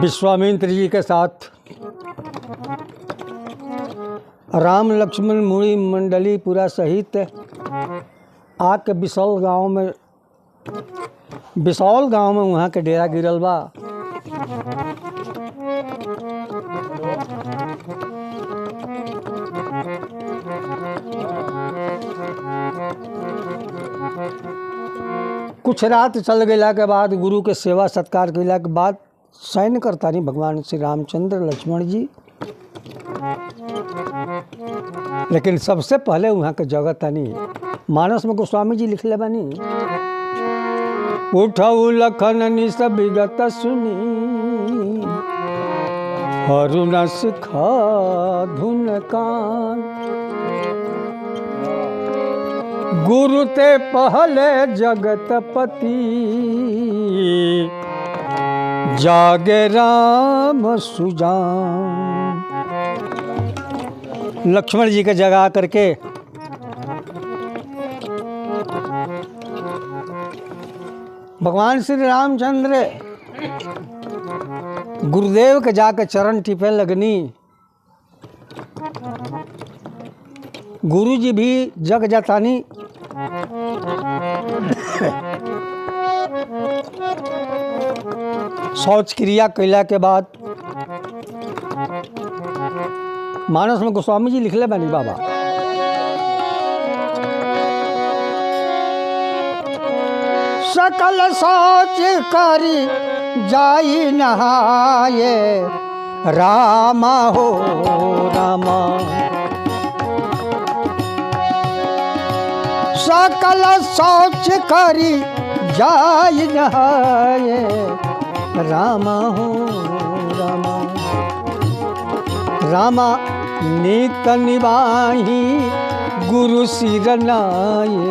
विश्वामित्र जी के साथ राम लक्ष्मण मुनि मंडली पूरा सहित आके बिसौल गांव में वहाँ के डेरा गिरल बा। कुछ रात चल गया के बाद गुरु के सेवा सत्कार कैला के बाद सैन्य करतानी भगवान श्री रामचंद्र लक्ष्मण जी। लेकिन सबसे पहले वहाँ के जगह तानी मानस में गोस्वामी जी लिखले बानी, उठऊ लखन निस विगत सुनी हरुण सिखा धुन कान। गुरु ते पहले जगतपति जागे राम सुजान। लक्ष्मण जी के जगह करके भगवान श्री रामचंद्र गुरुदेव के जाकर चरण टिपे लगनी। गुरु जी भी जग जातानी। शौच क्रिया कैला के बाद मानस में गोस्वामी जी लिखले बानी बाबा, सकल शौच करी जाई नहाए रामा हो रामा। सकल शौच करी जाई नहाए रामा हो रामा। रामा नित निवाही गुरु सिरनाए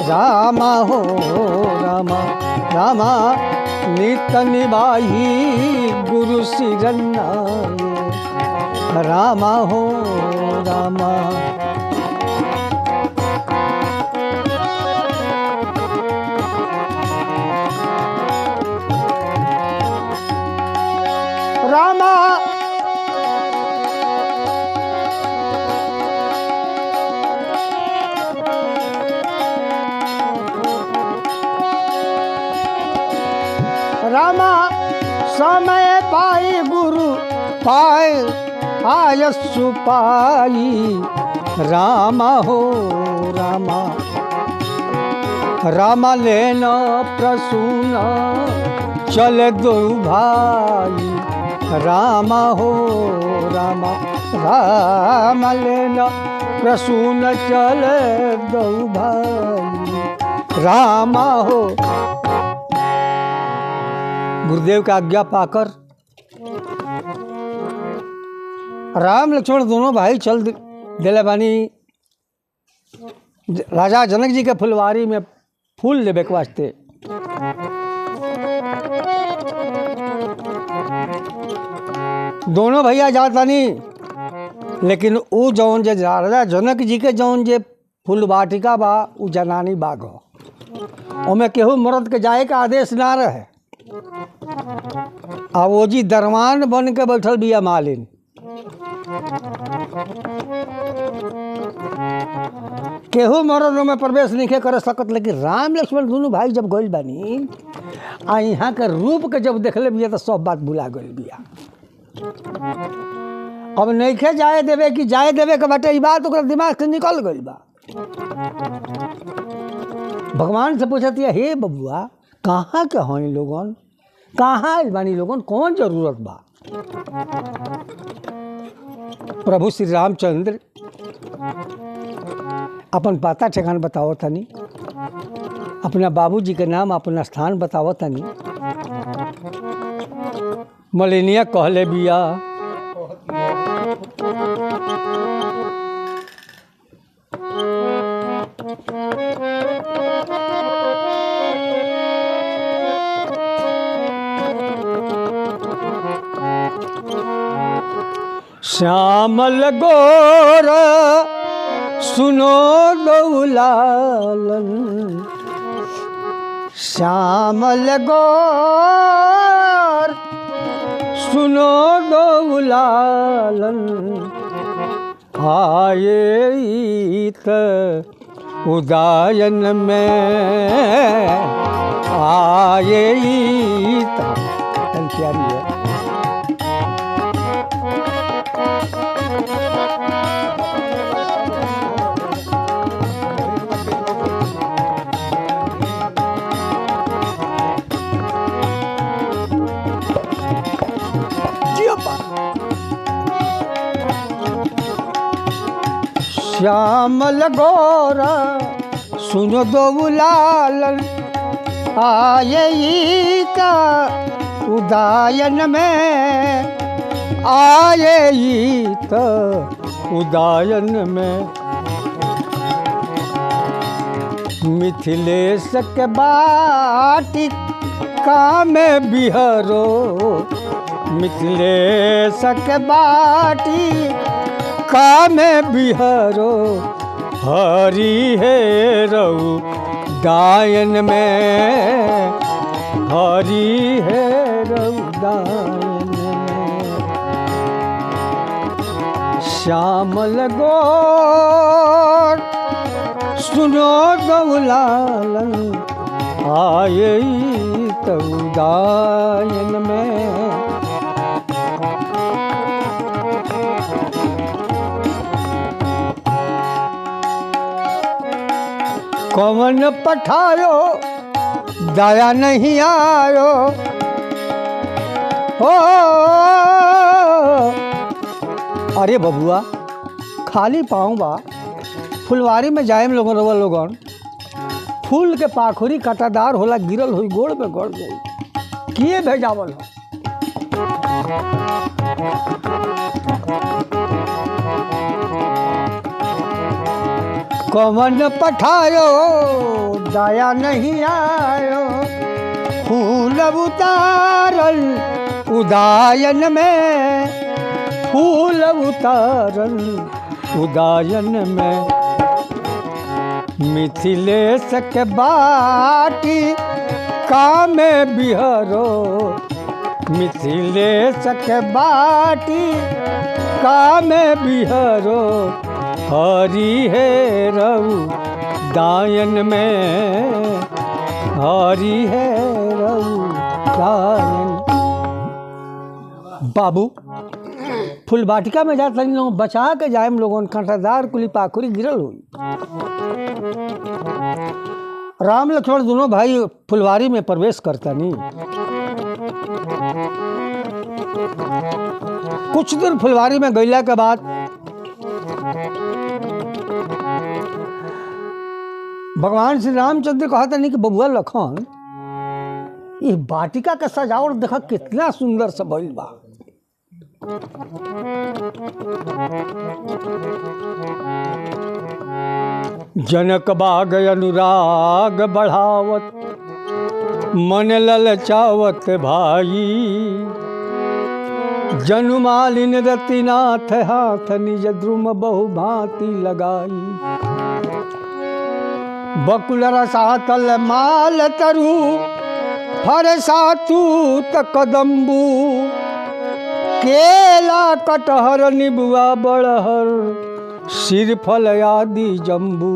रामा हो रामा। रामा नित निवाही गुरु सिरनाए रामा हो रामा। रामा रामा समय पाई गुरु पाए आयस्सु पाई रामा हो रामा। रामा लेना प्रसूना चल दो भाई रामा हो रामा। रामा लेना प्रसून चल दो भाई रामा हो। गुरुदेव का आज्ञा पाकर राम लक्ष्मण दोनों भाई चल दिले बानी राजा जनक जी के फुलवारी में फूल लेबे के वास्ते। दोनों भैया जातानी, लेकिन वो जौन जे राजा जनक जी के जौन जे फूल वाटिका बा उ जनानी बाग हो। ओमे केहू मर्द के जाए का आदेश ना रहे। आ वो जी दरमान बन के बैठल बिया मालिन। केहू मर्द में प्रवेश नहीं कर सकत। लेकिन राम लक्ष्मण दोनों भाई जब गइल बानी आ यहाँ के रूप के जब देखले बिया तो सब बात भुला गइल बिया। अब नइखे जाए देवे कि जाए देवे के बाटे ई बात ओकरा दिमाग से निकल गइल बा। भगवान से पूछत है, हे बबुआ कहाँ के हई लोगन, कहाँ आइल बानी लोगन, कौन जरूरत बा। प्रभु श्री रामचंद्र अपन पता ठिकाना बताओ तनी, अपना बाबूजी के नाम अपना स्थान बताओ तनी। मलिनिया कहले बिया, श्यामल गोर सुनो दौलालन, श्यामल गोर दौलालन आए इत उदायन में आए इत। प्यारी है। श्यामल गौरा सुनो दौलालन आए ईता उदायन में आए ईता उदायन में। मिथिलेश के बाटी में बिहरो मिथिलेश के बाटी में बिहरो हरि है रऊ दायन में हरि है रऊ दायन में। श्यामल गौर सुनो दौलालन आए तो दायन में। कौन पठायो दया नहीं आयो हो। अरे बबुआ खाली पाऊँ बा फुलवारी में जाए लोगन रवा लोगन फूल के पाखुरी काटादार होला गिरल हुई गोड़ में गड़ गई किए भेजावल हो। कौन पठायो दया नहीं आयो फूल उतारल उदायन में फूल उतारल उदायन में। मिथिलेश के बाटी में बिहरो मिथिलेश के बाटी में बिहरो हरि है रऊ दायन में हरि है रऊ दायन। बाबू फुलबाटिका में जाते लोग बचा के जाए लोगों कांटादार कुली पाखुरी गिरल हुई। राम लक्ष्मण दोनों भाई फुलवारी में प्रवेश करता नहीं। कुछ दिन फुलवारी में गईला के बाद भगवान श्री रामचंद्र कहता नहीं कि बबुआ लखन ये बाटिका का सजावट देखा कितना सुंदर सा भइल बा। जनक बाग अनुराग बढ़ावत मन ललचावत भाई जनुमालिन रतिनाथ हाथ निज द्रुम बहु भांति लगाई। बकुल रसातल माल तरु फर सातूत कदम्बू केला कटहर निबुआ बड़हर सिरफल आदि जम्बू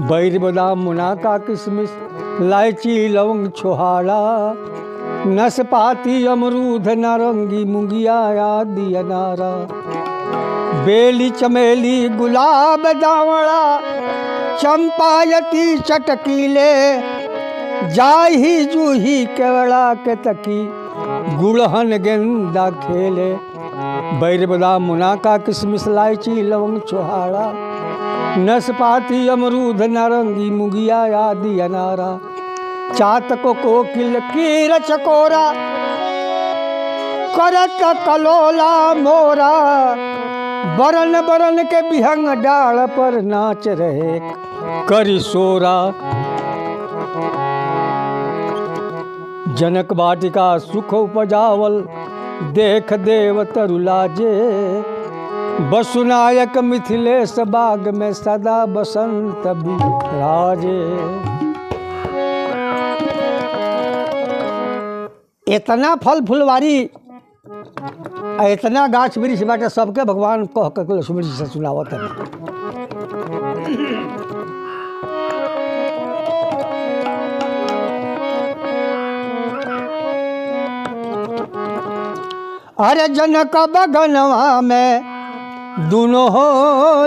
बैर बादाम मुनाका किशमिश इलायची लवंग छोहाड़ा नाशपाती अमरूद नारंगी मुंगिया आदि अनारा बेली चमेली गुलाब दावड़ा चंपायती चटकीले जाही जूही केवड़ा के तकी गुड़हन गेंदा खेले बैर बादाम मुनाका किशमिश इलायची लवंग छोहाड़ा नाशपाती अमरूद नारंगी मुगिया आदि अनारा चातको कोकिल कीर चकोरा करत कलोला मोरा बरन बरन के बिहंग डाल पर नाच रहे करी सोरा। जनक बाटिका सुख उपजावल देख देव तरुलाजे बसुनायक मिथिलेश बाग में सदा बसंत बिराजे। इतना फल फुलवारी इतना गाछ वृक्ष बाटे सबके भगवान कह के लक्ष्मण जी से सुनावत है। अरे जनक बगनवा में दोनों हो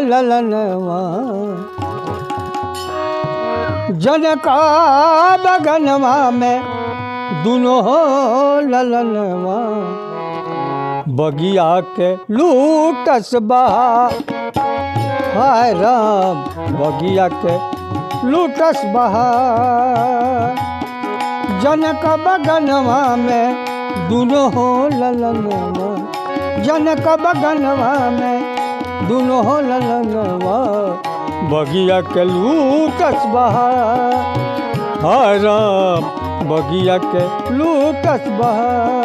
ललनवा, जनक बगनवा में दोनों हो ललनवा, बगिया के लूटस बहा, हाय राम बगिया के लूटस बहा, जनक बगनवा में दोनों हो ललनवा, जनक बगनवा में दोनों हो ललनवा, बगिया के लूटस बहा, हाय राम बगिया के लूटस बहा।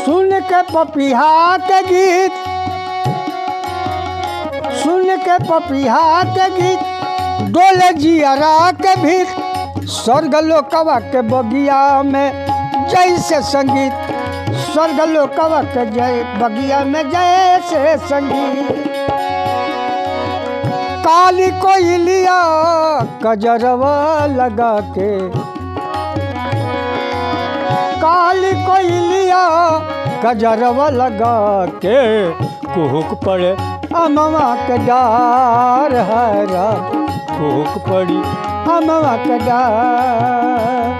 सुन के पपिहा के गीत, सुन के पपिहा के गीत, डोले जियरा के भीत, स्वर्ग लोकवा के बगिया में जैसे संगीत, स्वर्ग लोकवा के जय बगिया में जैसे संगीत, काली कोयलिया कजरवा लगा के, काली कोयलिया कजरवा लगा के, कुहुक पड़े अमवा के डार, हरा कुहुक पड़ी अमवा के डार,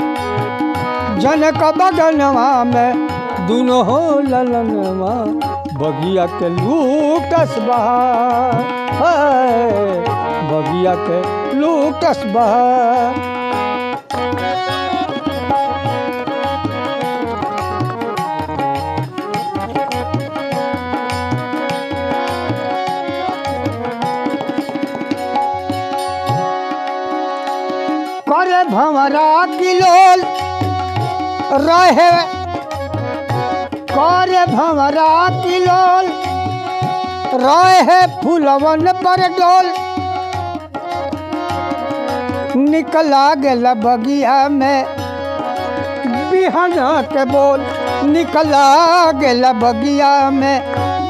जनक बगनवा में दोनों हो ललनवा, बगिया के लूटस बहा, बगिया के लूटस बहा। करे भंवरा किलोल रहे, करे भंवरा किलोल रहे, फूलवन पर डोल, निकला गेला बगिया में बिहन के बोल, निकला गेला बगिया में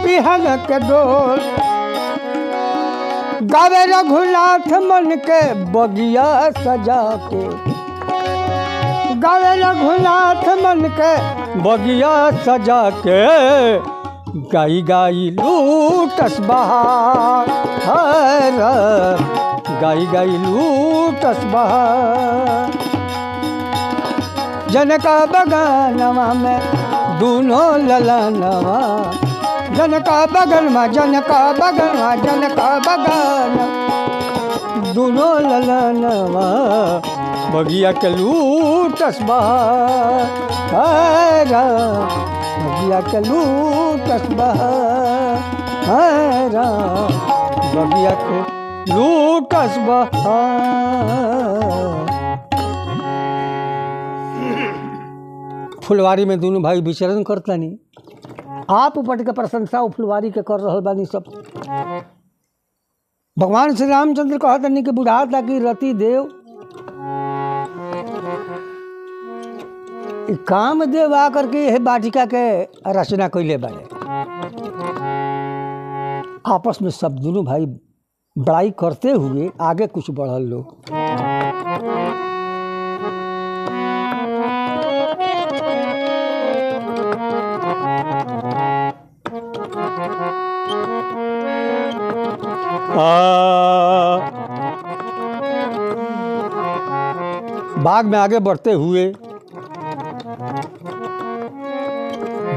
बिहन के डोल, गावे रघुनाथ मन के बगिया सजा के, गावे रघुनाथ मन के बगिया सजा के, गाई गाई लूटस बहा, गाई गाई लूटस बहा, जनक बगनवा में दोनों ललनवा, जनक बगनवा, जनक बगनवा, जनक बगन दोनों ललनवा, बगिया के लूटस बहा, बगिया के लूटस बहा, बगिया के लूटस बहा। फुलवारी में दोनों भाई विचरण करतनी, आप उपट के प्रशंसा फुलवारी के कर रहल बानी सब। भगवान श्री रामचंद्र कहतनी कि बुढ़ाता की रति देव, कामदेव आकर के यह वाटिका के रचना कैले बारे। आपस में सब दोनों भाई बड़ाई करते हुए आगे कुछ बढ़ल लोग। बाग में आगे बढ़ते हुए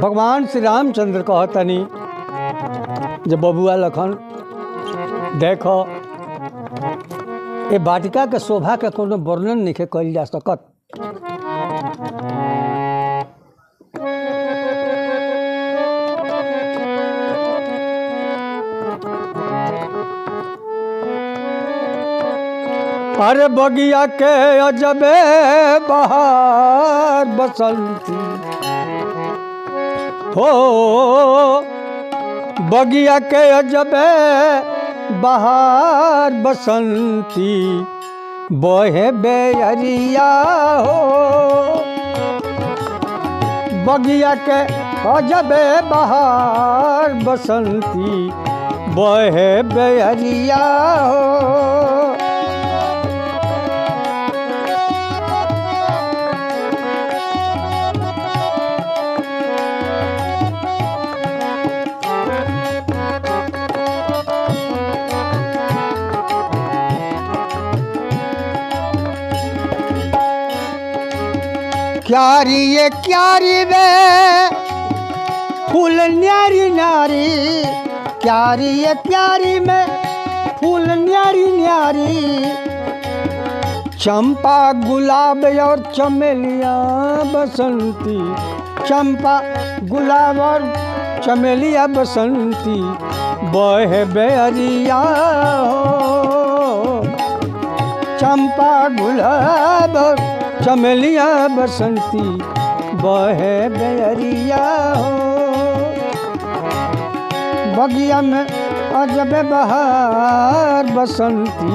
भगवान श्री रामचंद्र कहतनी जब बबुआ लखन देखो ये वाटिका के शोभा के कोनो वर्णन नहीं कल जा सकत। अरे बगिया के अजबे बहार बसंती हो, बगिया के अजबे बहार बसंती बहे बेअरिया हो, बगिया के अजबे बहार बसंती बहे बेअरिया हो। क्यारी ये क्यारी वे फूल न्यारी न्यारी, क्यारी ये क्यारी में फूल न्यारी न्यारी, चंपा गुलाब और चमेलिया बसंती, चंपा गुलाब और चमेलिया बसंती बहे बेअरिया हो, चंपा गुलाब और चमेलिया बसंती बहे बेअरिया हो, बगिया में अजबे बहार बसंती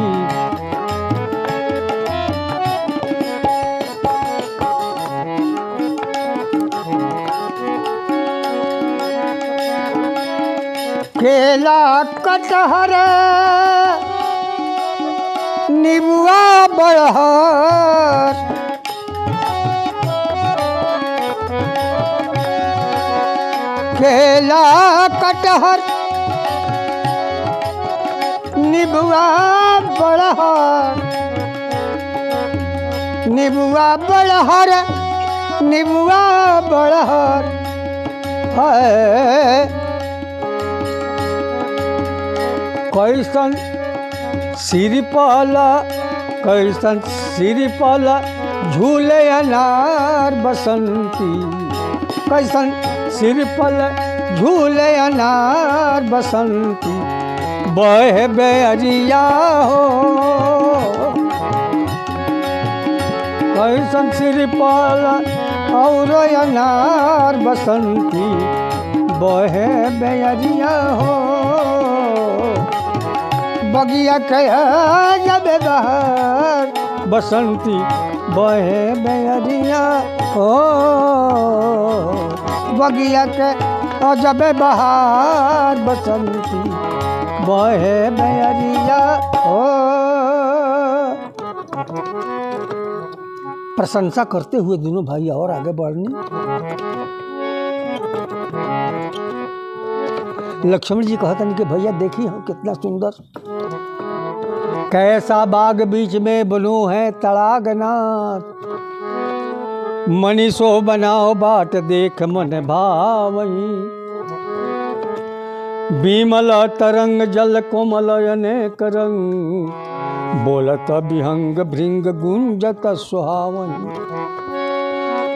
केला कटहर नीबुआ बड़हर, केला कटहर नीबुआ बड़हर, नीबुआ बड़हर नीबुआ बड़हर है, कैसन सिरपाला कैसन सिरपाला झूले अनार बसंती, कैसन सिरपल झूले अनार बसंती बहे बेअरिया हो, कैसन सिरपल और अनार बसंती बहे बेअरिया हो, बगिया के जब बहार बसंती बहे बेअरिया हो, बगिया के जब बहार बसंती बहे बेअरिया हो। प्रशंसा करते हुए दोनों भाई और आगे बढ़नी। लक्ष्मण जी कहते कि भैया देखी हम कितना सुंदर, कैसा बाग बीच में बनो है तड़ागनाथ, मनीषो बनाओ बाट देख मन भावही, बीमल तरंग जल कोमल अनेक रंग, बोलत विहंग भृंग गुंजत सुहावनी,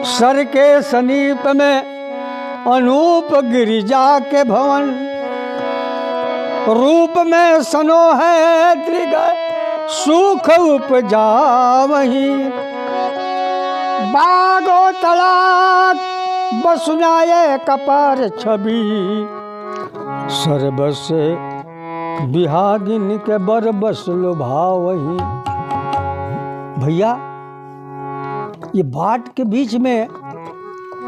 सर के समीप में अनूप गिरिजा के भवन, रूप में सनो है दृग सुख उपजावही, बागो तलाक बसुनाए कपार छवि, सर्वस बिहागिन के बर बस लुभावही। भैया ये बाट के बीच में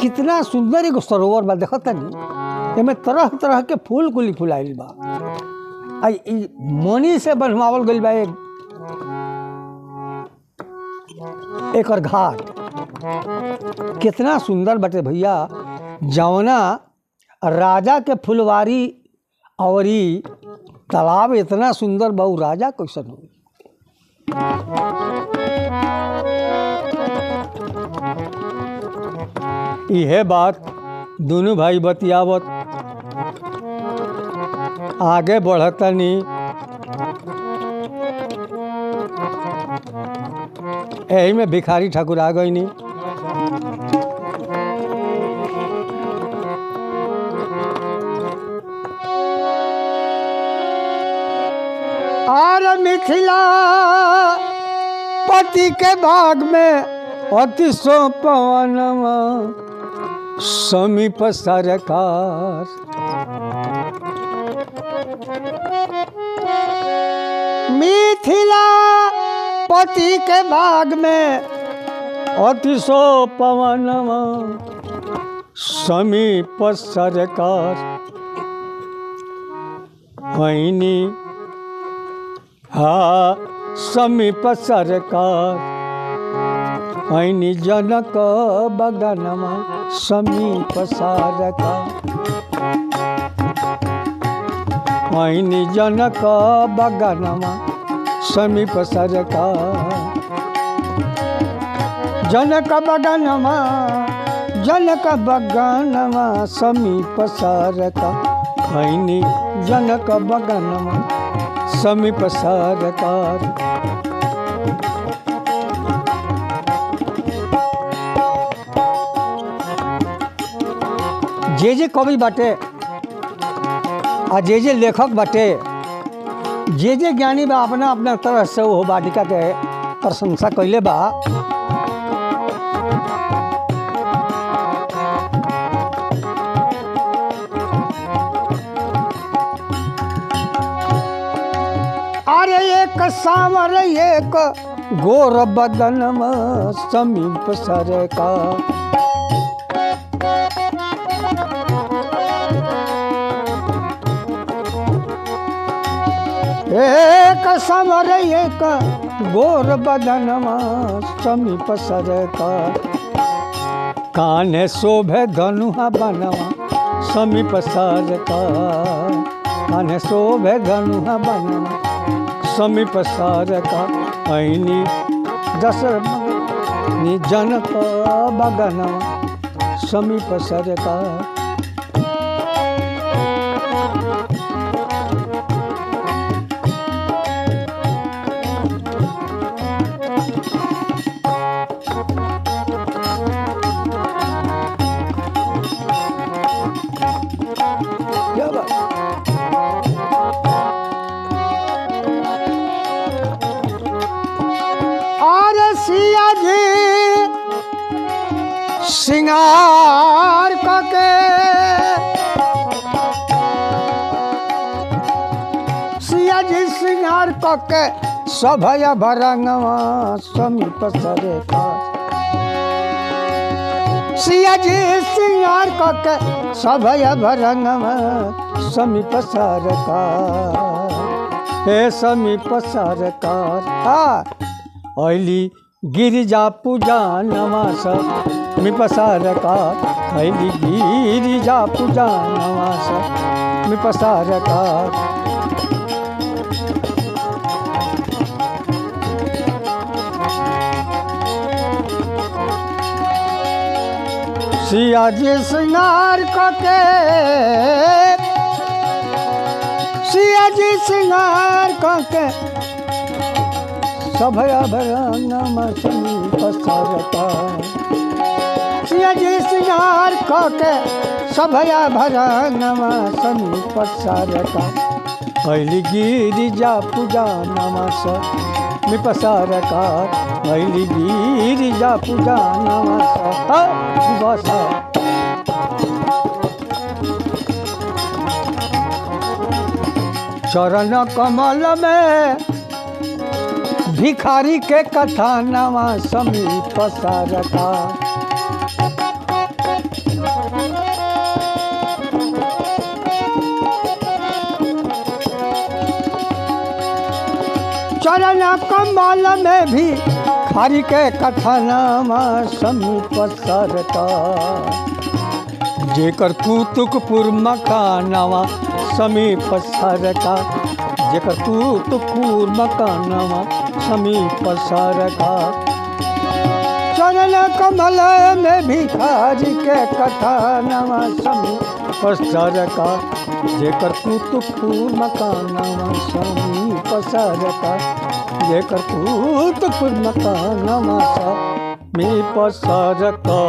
कितना सुंदर एगो सरोवर बा, देखता नहीं एमे तरह तरह के फूल कुली फुलाइल बा, आई मनी से बनवावल गइल बा एक घाट, कितना सुंदर बटे भैया। जौना राजा के फुलवारी और तालाब इतना सुंदर बा, राजा कैसन हो। यह बात दोनों भाई बतियावत आगे बढ़तनी यही में भिखारी ठाकुर आ गईनी। और मिथिला पति के भाग में अति सो पवनवा समीप सरकार। मिथिला पति के भाग में अति सो पवनवा समीप सरकार। हैनी हाँ समीप सरकार। हैनी जनक बगनमा समीप सरकार। हैनी जनक बगनमा समीप सरकार। जनक बगनमा समीप सरकार। हैनी जनक बगनमा समीप सरकार। जे कवि बाटे आ जे लेखक बाटे जे ज्ञानी बा अपना अपना तरह से वो वाटिका के प्रशंसा कैले बा। अरे एक सांवर एक गोर बदन समीप सरकार। एक सांवर एक गोर बदन समीप सरकार। काने शोभे धनुहा बनवा समीप सरकार। काने शोभे धनुहा बनवा समीप सरकार। ऐनी दशरथी जनक बगनवा समीप सरकार। सिया जी सिंगार करके सिया जी सिंगार करके सभय भरंगवा समीप सरकार। सिया जी सिंगार करके सभय भरंगवा समीप सरकार। हे समीप सरकार। ऐली गिरिजा पूजा नवास समीप सरकार। ऐली गिरिजा पूजा नवास समीप सरकार। सिया जी सिंगार करके सिया जी सिंगार करके सभय भरंगवा समीप सरकार। सिया जी सिंगार करके सभय भरंगवा समीप सरकार। ऐली गिरिजा पूजा नवास समीप सरकार। ऐली गिरिजा पूजा नवास चरण कमल में भिखारी के कथा नवा समीप सरकार। चरण कमल में भी खारी के कथा नवा समीप सरकार। जेकर कुतुकपुर मकानवा समीप सरकार। जेकर कुतुकपुर मकानवा समीप सरकार। चरण कमल में भिखारी के कथा नवा समीप पसरका जेकर कुतुबपुर मकानवा समी पसरका जेकर कुतुबपुर मकानवा समी पसरका।